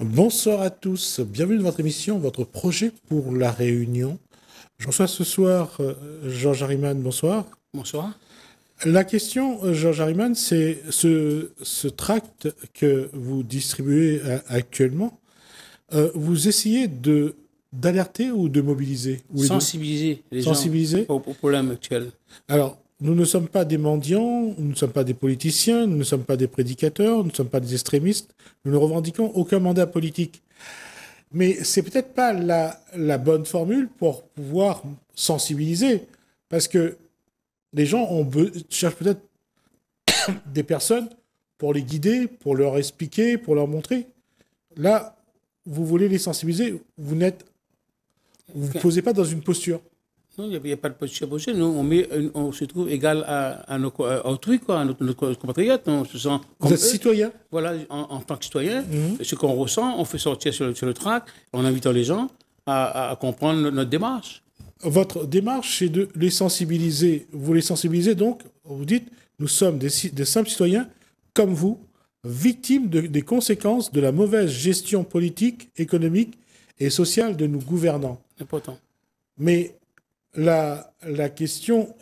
Bonsoir à tous, bienvenue dans votre émission, votre projet pour la Réunion. Je reçois ce soir Georges Harriman, bonsoir. Bonsoir. La question, Georges Harriman, c'est ce tract que vous distribuez actuellement, vous essayez d'alerter ou de mobiliser ou les deux. Sensibiliser les Sensibiliser. gens aux problèmes actuels. Alors, nous ne sommes pas des mendiants, nous ne sommes pas des politiciens, nous ne sommes pas des prédicateurs, nous ne sommes pas des extrémistes, nous ne revendiquons aucun mandat politique. Mais c'est peut-être pas la bonne formule pour pouvoir sensibiliser, parce que les gens cherchent peut-être des personnes pour les guider, pour leur expliquer, pour leur montrer. Là, vous voulez les sensibiliser, vous vous posez pas dans une posture. Non, il n'y a pas de posture posée. Nous, on se trouve égal à autrui, quoi, à notre compatriote. On se sent comme Vous êtes eux. citoyen. Voilà, en tant que citoyen, ce qu'on ressent, on fait sortir sur le tract en invitant les gens à comprendre notre démarche. Votre démarche, c'est de les sensibiliser. Vous les sensibilisez donc, vous dites, nous sommes des simples citoyens comme vous, victimes des conséquences de la mauvaise gestion politique, économique et sociale de nos gouvernants. Important. Mais la question...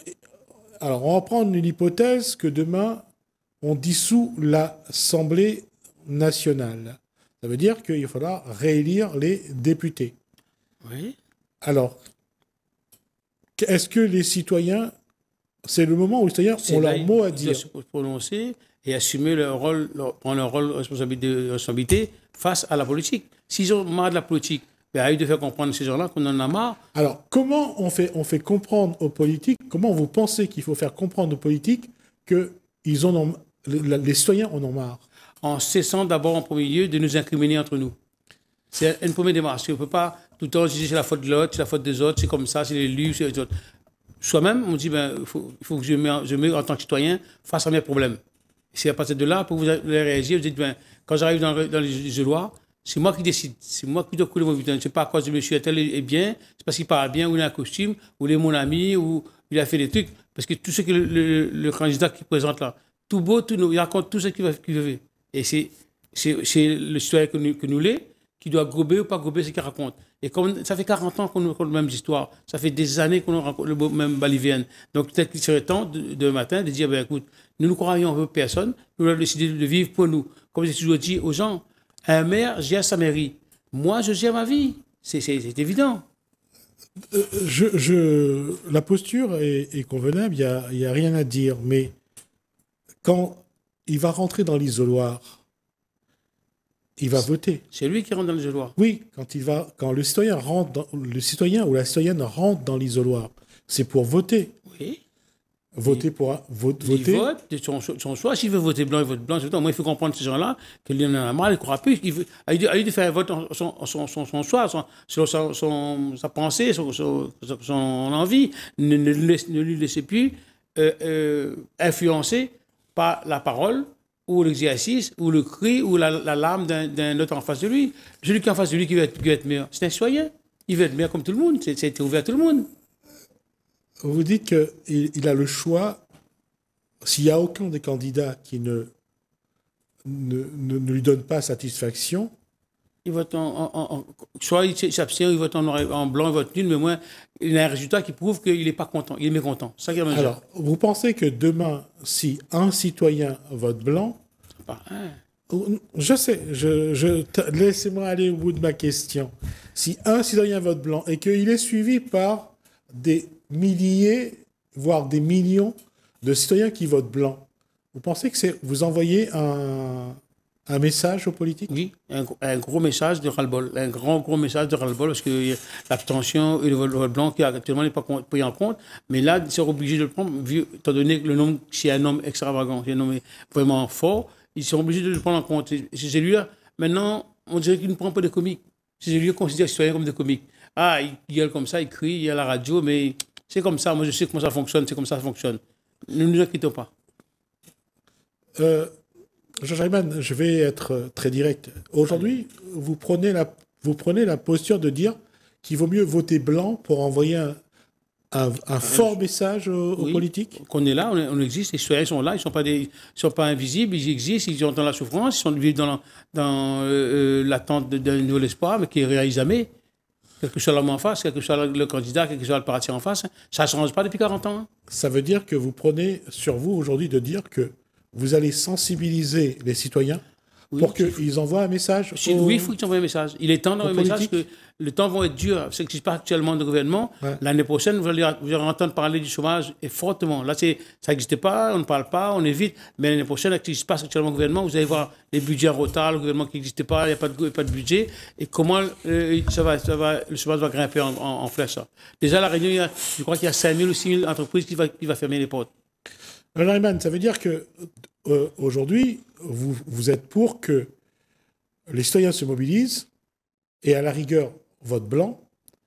Alors, on va prendre une hypothèse que demain, on dissout l'Assemblée nationale. Ça veut dire qu'il faudra réélire les députés. Oui. Alors, est-ce que les citoyens, c'est le moment où les citoyens ont leur mot à dire? Ils doivent se prononcer et assumer leur rôle, prendre leur rôle de responsabilité face à la politique. S'ils ont marre de la politique, ben, à eux de faire comprendre à ces gens-là qu'on en a marre. Alors, comment on fait comprendre aux politiques, comment vous pensez qu'il faut faire comprendre aux politiques que les citoyens en ont marre? En cessant d'abord en premier lieu de nous incriminer entre nous. C'est une première démarche. On ne peut pas tout le temps dire c'est la faute de l'autre, c'est la faute des autres, c'est comme ça, c'est l'élu, c'est les autres. Soi-même, on dit ben, il faut que je me, en tant que citoyen, face à mes problèmes. C'est à partir de là, pour vous réagir, vous dites ben, quand j'arrive dans les isoloirs, c'est moi qui décide. C'est moi qui dois couler mon bulletin. Ce n'est pas à cause de monsieur tel est bien, c'est parce qu'il parle bien, ou il a un costume, ou il est mon ami, ou il a fait des trucs. Parce que tout ce que le candidat qui présente là, tout beau, tout nous, il raconte tout ce qu'il veut. Et c'est le citoyen que nous l'est qui doit gober ou pas gober ce qu'il raconte. Et comme ça fait 40 ans qu'on raconte les mêmes histoires, ça fait des années qu'on raconte le même balivienne. Donc peut-être qu'il serait temps de matin de dire, ben, écoute, nous ne croyons en personne, nous avons décidé de vivre pour nous. Comme j'ai toujours dit aux gens, un maire gère sa mairie. Moi, je gère ma vie. C'est évident. La posture est convenable, il y a rien à dire. Mais quand il va rentrer dans l'isoloir, il va voter. C'est lui qui rentre dans l'isoloir. Oui, quand le citoyen le citoyen ou la citoyenne rentre dans l'isoloir, c'est pour voter. Oui. Voter pour voter. Il vote de son choix. S'il veut voter blanc, il vote blanc. Moi, il faut comprendre ces gens-là qu'il en a marre, il ne croit plus. À lui de faire un vote son choix, sa pensée, son envie. Ne lui laissez plus influencer par la parole ou l'exercice, ou le cri, ou la larme d'un autre en face de lui. Celui qui est en face de lui qui veut être meilleur, c'est un citoyen. Il veut être meilleur comme tout le monde. C'est ouvert à tout le monde. Vous dites qu'il a le choix, s'il n'y a aucun des candidats qui ne lui donne pas satisfaction. Il vote soit il s'abstient, il vote en blanc, il vote nul, mais moins, il a un résultat qui prouve qu'il n'est pas content, il est mécontent. Ça qui est Alors, vous pensez que demain, si un citoyen vote blanc, je sais, laissez-moi aller au bout de ma question. Si un citoyen vote blanc et qu'il est suivi par des milliers, voire des millions de citoyens qui votent blanc, vous pensez que vous envoyez un message aux politiques? Oui, un gros message de ras-le-bol, un gros message de ras-le-bol, parce que l'abstention et le vote blanc qui actuellement n'est pas pris en compte, mais là, ils sont obligés de le prendre, étant donné que le nombre, c'est un homme extravagant, c'est un homme vraiment fort, ils sont obligés de le prendre en compte. Ces élus-là, maintenant, on dirait qu'ils ne prennent pas de comiques. Ces élus considèrent les citoyens comme des comiques. Ah, ils gueulent comme ça, ils crient, il y a la radio, mais c'est comme ça, moi je sais comment ça fonctionne, c'est comme ça fonctionne. Ne nous inquiétons pas. Georges Harriman, je vais être très direct. Aujourd'hui, vous prenez la posture de dire qu'il vaut mieux voter blanc pour envoyer un fort message aux Oui, politiques? qu'on est là, on existe, les citoyens sont là, ils sont pas invisibles, ils existent, ils ont dans la souffrance, ils vivent dans l'attente d'un nouvel espoir, mais qui ne réalise jamais. Quel que soit l'homme en face, quel que soit le candidat, quel que soit le parti en face, ça ne change pas depuis 40 ans. Ça veut dire que vous prenez sur vous aujourd'hui de dire que vous allez sensibiliser les citoyens Oui, pour qu'ils envoient un message oui, il faut qu'ils envoient un message. Il est temps d'envoyer un message que le temps va être dur. Ce qui se passe actuellement dans le gouvernement, Ouais. l'année prochaine, vous allez entendre parler du chômage et fortement. Là, ça n'existait pas, on ne parle pas, on évite. Mais l'année prochaine, avec ce qui se passe actuellement au gouvernement, vous allez voir les budgets en retard, le gouvernement qui n'existait pas, il n'y a pas de budget. Et comment le chômage va grimper en flèche. Ça. Déjà, à La Réunion, je crois qu'il y a 5 000 ou 6 000 entreprises qui vont fermer les portes. Alors, Iman, ça veut dire que aujourd'hui, vous êtes pour que les citoyens se mobilisent et à la rigueur votent blanc,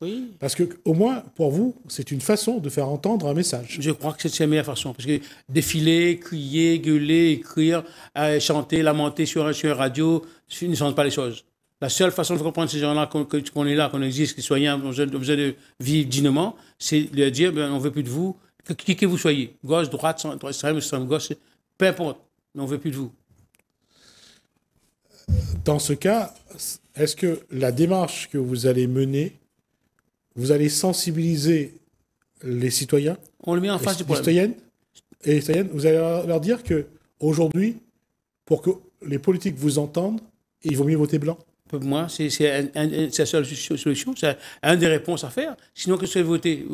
Oui. parce que au moins pour vous, c'est une façon de faire entendre un message. Je crois que c'est la meilleure façon. Parce que défiler, crier, gueuler, écrire, chanter, lamenter sur une radio, ça ne change pas les choses. La seule façon de comprendre ces gens-là qu'on est là, qu'on existe, que les citoyens ont besoin de vivre dignement, c'est de leur dire on ne veut plus de vous, qui que vous soyez, gauche, droite, extrême gauche, peu importe, mais on ne veut plus de vous. Dans ce cas, est-ce que la démarche que vous allez mener, vous allez sensibiliser les citoyens, On le met en face du problème. citoyennes et les citoyennes, vous allez leur dire que aujourd'hui, pour que les politiques vous entendent, il vaut mieux voter blanc? Pour moi, c'est la seule solution, c'est une des réponses à faire. Sinon, que ce soit voter,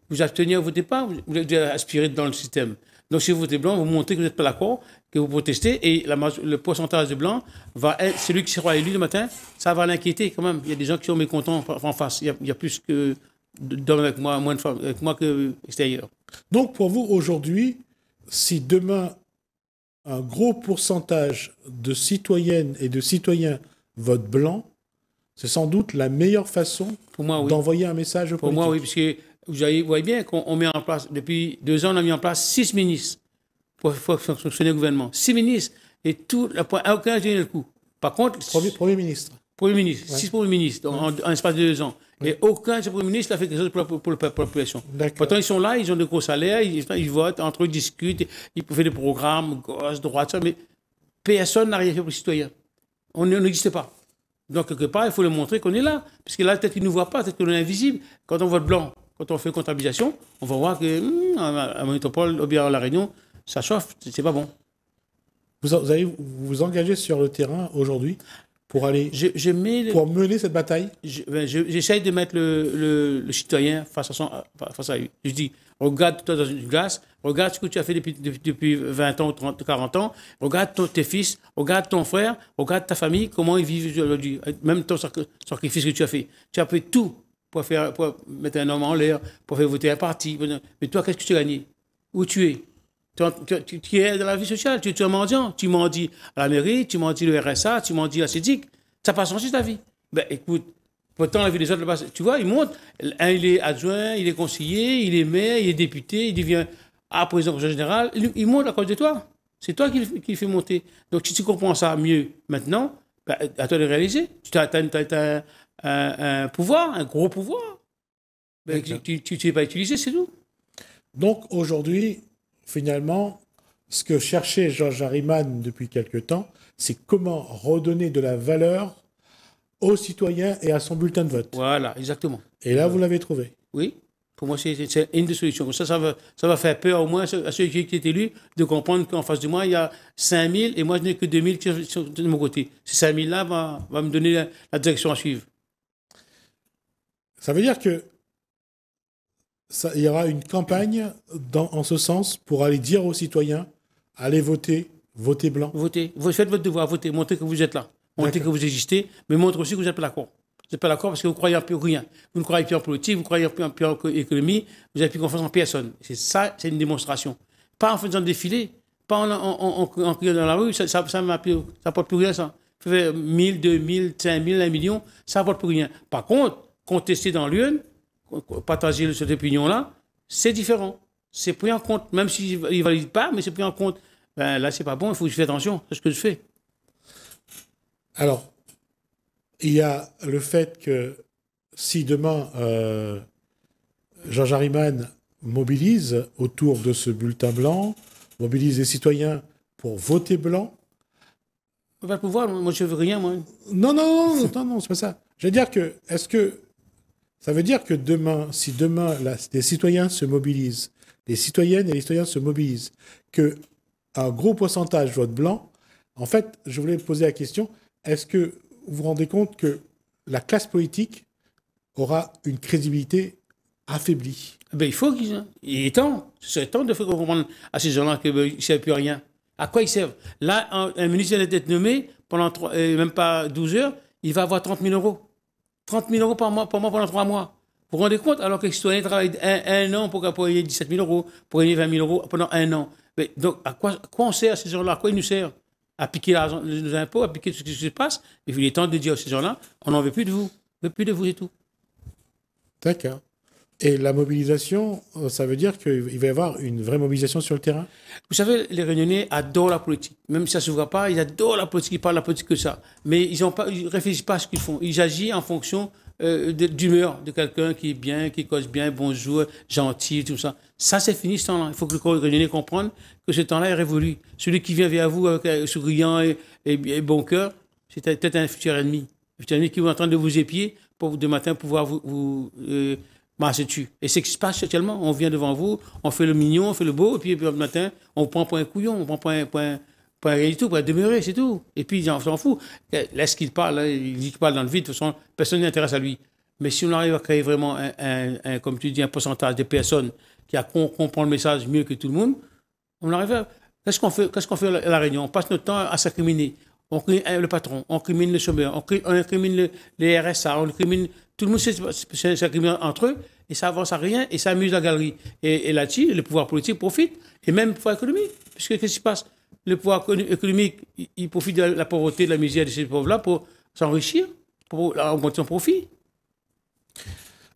vous abstenir, vous ne votez pas, vous êtes aspiré dans le système. Donc, si vous votez blanc, vous montrez que vous n'êtes pas d'accord, que vous protestez, et le pourcentage de blancs va être celui qui sera élu le matin, ça va l'inquiéter quand même. Il y a des gens qui sont mécontents en face. Il y a plus que d'hommes avec moi, moins de femmes avec moi que extérieur. Donc, pour vous, aujourd'hui, si demain, un gros pourcentage de citoyennes et de citoyens votent blanc, c'est sans doute la meilleure façon Pour moi, oui. d'envoyer un message Pour politique. moi, oui, parce que vous voyez bien qu'on met en place, depuis 2 ans, on a mis en place 6 ministres pour fonctionner le gouvernement. 6 ministres, et aucun n'a tenu le coup. Par contre, Premier ministre. Premier ministre, Ouais. 6 premiers ministres en espace de 2 ans. Et aucun de ces premiers ministres n'a fait quelque chose pour la population. D'accord. Pourtant, ils sont là, ils ont de gros salaires, ils votent, entre eux, ils discutent, ils font des programmes, gauche, droite, ça, mais personne n'a rien fait pour les citoyens. On n'existe pas. Donc, quelque part, il faut leur montrer qu'on est là. Parce que là, peut-être qu'ils ne nous voient pas, peut-être qu'on est invisible. Quand on vote blanc, quand on fait comptabilisation, on va voir que à Métropole ou bien à La Réunion, ça chauffe, c'est pas bon. Vous allez vous engager sur le terrain aujourd'hui pour aller Je mets pour mener cette bataille. j'essaye de mettre le citoyen face à lui. Je dis, regarde-toi dans une glace, regarde ce que tu as fait depuis 20 ans, 30, 40 ans, regarde tes fils, regarde ton frère, regarde ta famille, comment ils vivent aujourd'hui, même ton sacrifice que tu as fait. Tu as fait tout pour mettre un homme en l'air, pour faire voter un parti. Mais toi, qu'est-ce que tu as gagné? Où tu es? Tu es dans la vie sociale, tu es un mendiant. Tu mendis à la mairie, tu mendis le RSA, tu mendis à la CEDIC. Ça n'a pas changé ta vie. Ben écoute, pourtant la vie des autres, là-bas, tu vois, il monte. Un, il est adjoint, il est conseiller, il est maire, il est député, il devient président conseil général. Il monte à cause de toi. C'est toi qui le fait monter. Donc si tu comprends ça mieux maintenant, ben, à toi de réaliser. Tu as un pouvoir, un gros pouvoir. Ben, tu ne sais pas utiliser, c'est tout. Donc aujourd'hui, finalement, ce que cherchait Georges Harriman depuis quelque temps, c'est comment redonner de la valeur aux citoyens et à son bulletin de vote. Voilà, exactement. Et là, vous l'avez trouvé. Oui, pour moi, c'est une des solutions. Ça va faire peur au moins à ceux qui est élu de comprendre qu'en face de moi, il y a 5 000 et moi, je n'ai que 2 000 qui sont de mon côté. Ces 5 000-là va me donner la direction à suivre. Ça veut dire que il y aura une campagne en ce sens pour aller dire aux citoyens, allez voter, votez blanc. Votez. Vous faites votre devoir, votez. Montrez que vous êtes là. Montrez que vous existez, mais montrez aussi que vous n'êtes pas d'accord. Vous n'êtes pas d'accord parce que vous ne croyez en plus rien. Vous ne croyez plus en politique, vous ne croyez plus en économie, vous n'avez plus confiance en personne. C'est ça, c'est une démonstration. Pas en faisant défiler, pas en criant dans la rue, ça n'apporte plus rien, ça. Vous faites 1000, 2000, 5000, 1 million, ça n'apporte plus rien. Par contre, contester dans l'urne, partager cette opinion-là, c'est différent. C'est pris en compte, même s'il ne valide pas, mais c'est pris en compte. Ben, là, c'est pas bon, il faut que je fasse attention, c'est ce que je fais. Alors, il y a le fait que si demain Georges Hariman mobilise autour de ce bulletin blanc, mobilise les citoyens pour voter blanc. On va le pouvoir, moi je veux rien, moi. Non, c'est pas ça. Je veux dire que, ça veut dire que demain, si demain, les citoyens se mobilisent, les citoyennes et les citoyens se mobilisent, qu'un gros pourcentage vote blanc, en fait, je voulais poser la question, est-ce que vous vous rendez compte que la classe politique aura une crédibilité affaiblie? Ben, il est temps. C'est temps de faire comprendre à ces gens-là qu'ils ne servent plus à rien. À quoi ils servent? Là, un ministre vient d'être nommé pendant même pas 12 heures, il va avoir 30 000 euros. 30 000 euros par mois pendant 3 mois. Vous vous rendez compte? Alors que les citoyens travaillent un an pour gagner 17 000 euros, pour gagner 20 000 euros pendant un an. Mais donc, à quoi on sert ces gens-là? À quoi ils nous servent? À piquer les impôts, à piquer ce qui se passe? Il est temps de dire à ces gens-là, on n'en veut plus de vous. On ne veut plus de vous et tout. D'accord. Et la mobilisation, ça veut dire qu'il va y avoir une vraie mobilisation sur le terrain? Vous savez, les Réunionnais adorent la politique. Même si ça ne se voit pas, ils adorent la politique, ils parlent de la politique que ça. Mais ils ne réfléchissent pas à ce qu'ils font. Ils agissent en fonction d'humeur de quelqu'un qui est bien, qui cause bien, bonjour, gentil, tout ça. Ça, c'est fini ce temps-là. Il faut que les Réunionnais comprennent que ce temps-là est révolu. Celui qui vient vers vous avec souriant et bon cœur, c'est peut-être un futur ennemi. Un futur ennemi qui est en train de vous épier pour demain matin pouvoir vous marcher dessus. Et c'est ce qui se passe actuellement. On vient devant vous, on fait le mignon, on fait le beau, et puis le matin, on prend pour un couillon, on prend pour un rien du tout, pour un demeuré, c'est tout. Et puis, on s'en fout. Laisse qu'il parle, là, il dit qu'il parle dans le vide, de toute façon, personne n'intéresse à lui. Mais si on arrive à créer vraiment, comme tu dis, un pourcentage de personnes qui comprennent le message mieux que tout le monde, on arrive à... Qu'est-ce qu'on fait à La Réunion? On passe notre temps à s'incriminer. On crimine le patron, on crimine le chômeur, on incrimine les RSA, on incrimine... Tout le monde s'incrimine entre eux, et ça avance à rien, et ça amuse la galerie. Et là-dessus, le pouvoir politique profite, et même le pouvoir économique. Puisque qu'est-ce qui se passe? Le pouvoir économique, il profite de la pauvreté, de la misère de ces pauvres-là pour s'enrichir, pour augmenter son profit.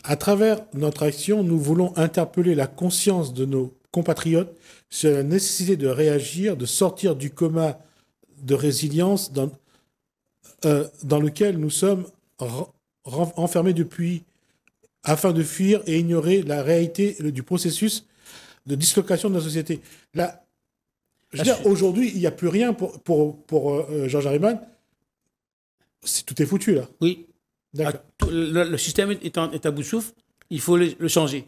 À travers notre action, nous voulons interpeller la conscience de nos compatriotes sur la nécessité de réagir, de sortir du coma de résilience dans lequel nous sommes enfermés depuis, afin de fuir et ignorer la réalité du processus de dislocation de la société. Là, je veux dire, aujourd'hui, il n'y a plus rien pour Georges Hariman. Tout est foutu, là. Oui. D'accord. Le système est à bout de souffle. Il faut le changer.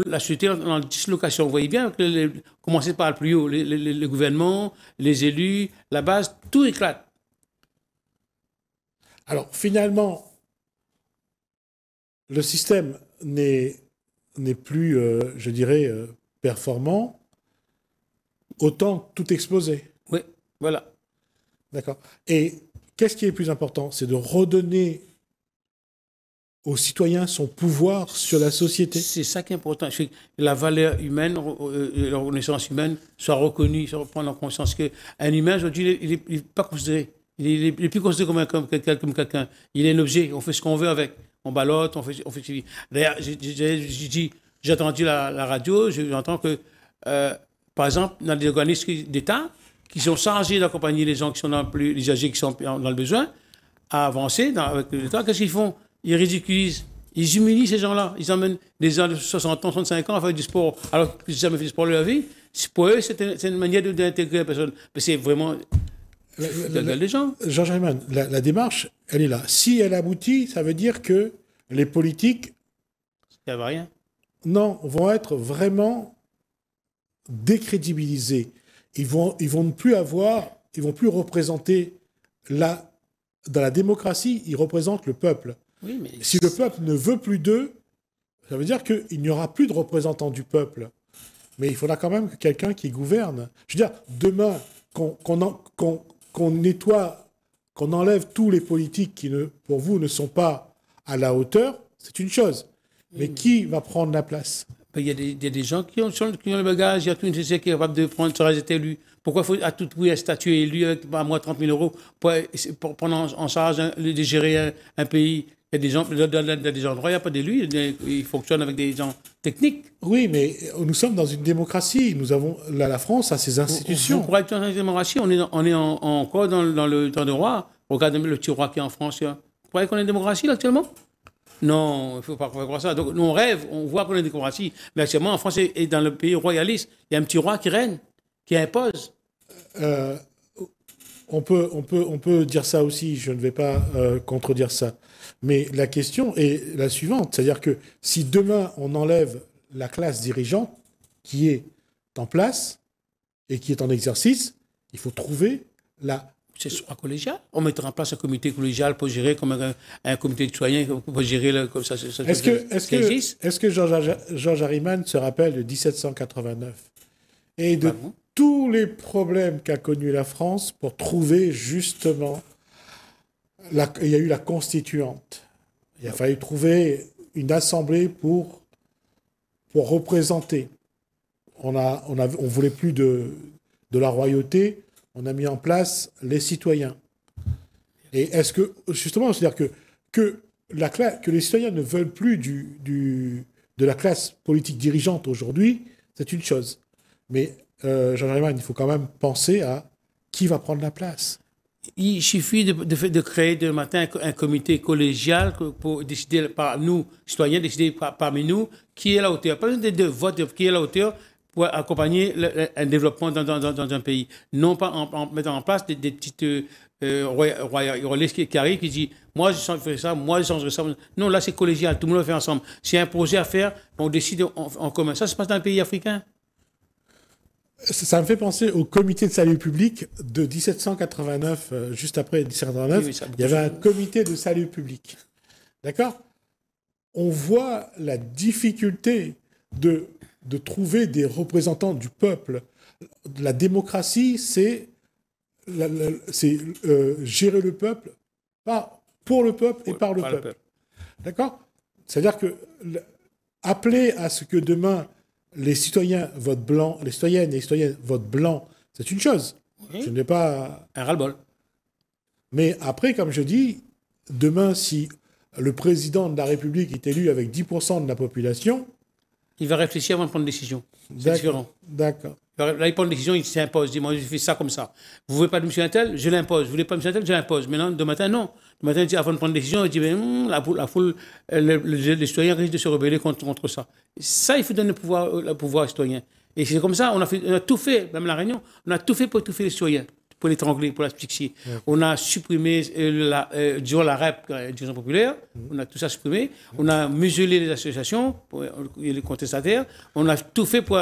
La société est en dislocation. Vous voyez bien que commencer par le plus haut, le gouvernement, les élus, la base, tout éclate. Alors, finalement, le système n'est plus, je dirais, performant. Autant tout exploser. Oui, voilà. D'accord. Et qu'est-ce qui est le plus important? C'est de redonner aux citoyens son pouvoir sur la société. C'est ça qui est important. Que la valeur humaine, la reconnaissance humaine soit reconnue, soit prendre en conscience qu'un humain, aujourd'hui, il n'est pas considéré. Il est plus considéré comme quelqu'un. Il est un objet. On fait ce qu'on veut avec. On ballotte, on fait ce qu'il dit. D'ailleurs, j'ai entendu la radio, j'entends que, par exemple, dans des organismes d'État qui sont chargés d'accompagner les gens qui sont les âgés qui sont dans le besoin, à avancer avec l'État, qu'est-ce qu'ils font? Ils ridiculisent, ils humilient ces gens-là. Ils emmènent des gens de 60 ans, 65 ans à faire du sport, alors qu'ils n'ont jamais fait du sport de leur vie. Pour eux, c'est une manière d'intégrer la personne. Mais c'est vraiment les gens. Georges Hariman, la démarche, elle est là. Si elle aboutit, ça veut dire que les politiques... Ça ne va rien. Non, vont être vraiment décrédibilisés. Ils vont plus représenter dans la démocratie, ils représentent le peuple. Oui, mais... Si le peuple ne veut plus d'eux, ça veut dire qu'il n'y aura plus de représentants du peuple. Mais il faudra quand même quelqu'un qui gouverne. Je veux dire, demain, qu'on nettoie, qu'on enlève tous les politiques qui, pour vous, ne sont pas à la hauteur, c'est une chose. Mais qui va prendre la place? Il y a des gens qui ont le bagage, il y a toute une société qui est capable de prendre sur les élu. Pourquoi il faut à tout prix un statut élu avec à moi 30 000 euros pour prendre en charge de gérer un pays? Il y a des gens, dans des endroits, il n'y a pas d'élus, ils fonctionnent avec des gens techniques. Oui, mais nous sommes dans une démocratie. Nous avons, la France a ses institutions. Vous croyez que dans une démocratie, on est encore dans le temps de roi? Regardez le petit roi qui est en France. Vous croyez qu'on est une démocratie là, actuellement? Non, il ne faut pas croire ça. Donc, nous, on rêve, on voit qu'on a une démocratie. Mais actuellement, en France et dans le pays royaliste, il y a un petit roi qui règne, qui impose. Euh, on peut dire ça aussi, je ne vais pas contredire ça. Mais la question est la suivante, c'est-à-dire que si demain on enlève la classe dirigeante qui est en place et qui est en exercice, il faut trouver la... C'est soit collégial. On mettra en place un comité collégial pour gérer comme un comité de citoyens pour gérer comme ça. Est-ce que Georges Harriman se rappelle de 1789 et de tous les problèmes qu'a connus la France pour trouver justement... il y a eu la constituante. Il a fallu trouver une assemblée pour représenter. On voulait plus de la royauté, on a mis en place les citoyens. Et est-ce que, justement, c'est-à-dire que les citoyens ne veulent plus de la classe politique dirigeante aujourd'hui, c'est une chose. Mais, Jean Harriman, il faut quand même penser à qui va prendre la place. Il suffit de créer demain matin un comité collégial pour décider par nous, citoyens, décider parmi nous qui est à la hauteur. Pas besoin de vote, qui est à la hauteur pour accompagner un développement dans un pays. Non pas en mettant en place des petites royalistes qui arrivent, qui disent « moi, je changerai ça, moi, je changerai ça ». Non, là, c'est collégial, tout le monde le fait ensemble. S'il y a un projet à faire, on décide en commun. Ça se passe dans un pays africain. Ça me fait penser au comité de salut public de 1789, juste après 1789. Oui, il y avait un comité de salut public. D'accord ? On voit la difficulté de trouver des représentants du peuple. La démocratie, c'est gérer le peuple pour le peuple et par le peuple. D'accord ? C'est-à-dire que appeler à ce que demain les citoyens votent blanc, les citoyennes et les citoyens votent blanc, c'est une chose. Oui. Je n'ai pas... Un ras-le-bol. Mais après, comme je dis, demain, si le président de la République est élu avec 10% de la population... Il va réfléchir avant de prendre une décision. C'est différent. D'accord. Là, il prend une décision, il s'impose. Il dit, moi, je fais ça comme ça. Vous ne voulez pas de M. Intel, je l'impose. Vous ne voulez pas de M. Intel, je l'impose. Maintenant, demain matin, non. Demain matin, avant de prendre une décision, il dit, la foule, les citoyens risquent de se rebeller contre ça. Ça, il faut donner le pouvoir aux citoyens. Et c'est comme ça, on a tout fait, même la Réunion, on a tout fait pour étouffer les citoyens, pour l'étrangler, pour l'asphyxier. Ouais. On a supprimé, disons, la REP, l'éducation populaire, on a tout ça supprimé. On a muselé les associations, les contestataires. On a tout fait pour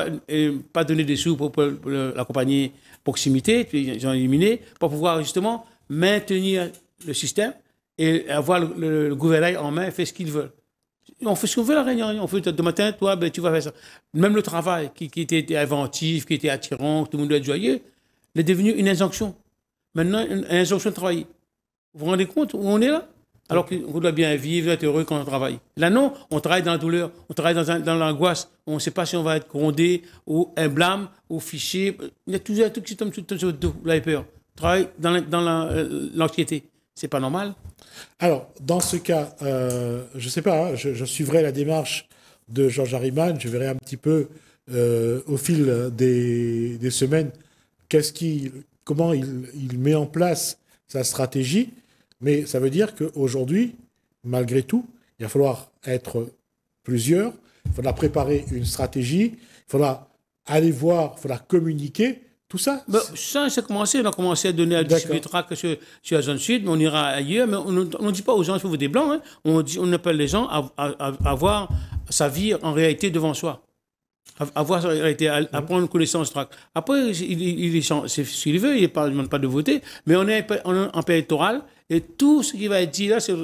pas donner des sous pour l'accompagner proximité, puis ils ont éliminé, pour pouvoir justement maintenir le système et avoir le gouvernail en main et faire ce qu'ils veulent. On fait ce qu'on veut la Réunion. On fait demain matin, toi, ben, tu vas faire ça. Même le travail qui était inventif, qui était attirant, tout le monde doit être joyeux, il est devenu une injonction. Maintenant, une injonction de travailler. Vous vous rendez compte où on est là? Alors qu'on doit bien vivre, être heureux quand on travaille. Là, non, on travaille dans la douleur, on travaille dans l'angoisse. On ne sait pas si on va être grondé ou un blâme ou fiché. Il y a toujours un truc qui tombe sur le dos, vous avez peur. On travaille dans l'anxiété. C'est pas normal. Alors, dans ce cas, je ne sais pas, je suivrai la démarche de Georges Harriman, je verrai un petit peu au fil des semaines comment il met en place sa stratégie, mais ça veut dire qu'aujourd'hui, malgré tout, il va falloir être plusieurs, il faudra préparer une stratégie, il faudra aller voir, il faudra communiquer. Tout ça ça, c'est commencé. On a commencé à donner à distribuer trac sur la zone sud, mais on ira ailleurs. Mais on ne dit pas aux gens qu'il faut voter blanc. Hein. On appelle les gens à avoir sa vie en réalité devant soi. À prendre connaissance trac. Après, s'il veut, il ne demande pas de voter. Mais on est en période électorale et tout ce qui va être dit là, c'est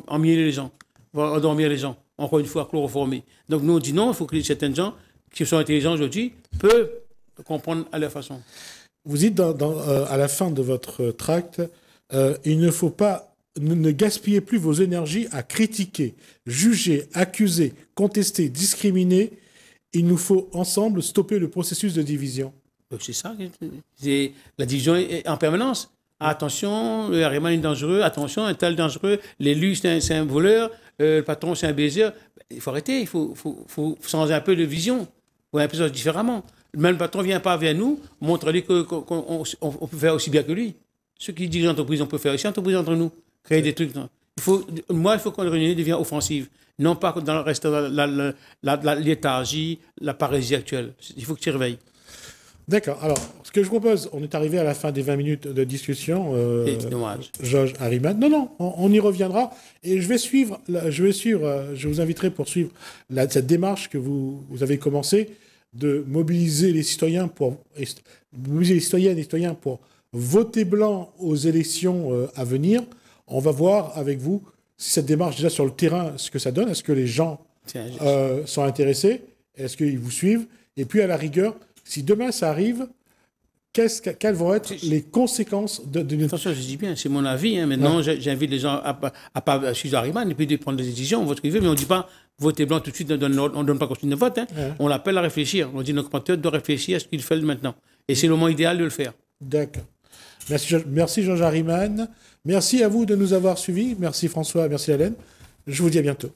emmiler les gens, va endormir les gens. Encore une fois, chloroformer. Donc nous, on dit non, il faut que certains gens qui sont intelligents aujourd'hui peuvent comprendre à leur façon. Vous dites à la fin de votre tract, il ne faut pas, ne gaspillez plus vos énergies à critiquer, juger, accuser, contester, discriminer. Il nous faut ensemble stopper le processus de division. C'est ça. La division est en permanence. Attention, le Harriman est dangereux. Attention, un tel dangereux. L'élu, c'est un voleur. Le patron, c'est un baiser. Il faut arrêter. Il faut changer un peu de vision. Ou un peu différemment. Même le patron ne vient pas vers nous, montre-lui qu'on peut faire aussi bien que lui. Ceux qui dirigent l'entreprise, on peut faire aussi entreprise entre nous, créer des trucs. Moi, il faut qu'on devienne offensive. Non pas dans le reste de la léthargie, la parésie actuelle. Il faut que tu te réveilles. D'accord. Alors, ce que je propose, on est arrivé à la fin des 20 minutes de discussion. C'est dommage. Georges Harriman. Non, on y reviendra. Et je vous inviterai pour suivre cette démarche que vous avez commencée de mobiliser les citoyennes et citoyens pour voter blanc aux élections à venir. On va voir avec vous si cette démarche, déjà sur le terrain, ce que ça donne. Est-ce que les gens sont intéressés? Est-ce qu'ils vous suivent? Et puis, à la rigueur, si demain ça arrive, quelles vont être les conséquences de... Attention, je dis bien, c'est mon avis. Maintenant, j'invite les gens à pas suivre Harriman et puis de prendre des décisions, vote privé, mais on ne dit pas voter blanc tout de suite, on ne donne pas continuer de vote. On l'appelle à réfléchir. On dit notre compatriote doit réfléchir à ce qu'il fait maintenant. Et c'est le moment idéal de le faire. D'accord. Merci Georges Harriman. Merci à vous de nous avoir suivis. Merci François, merci Hélène. Je vous dis à bientôt.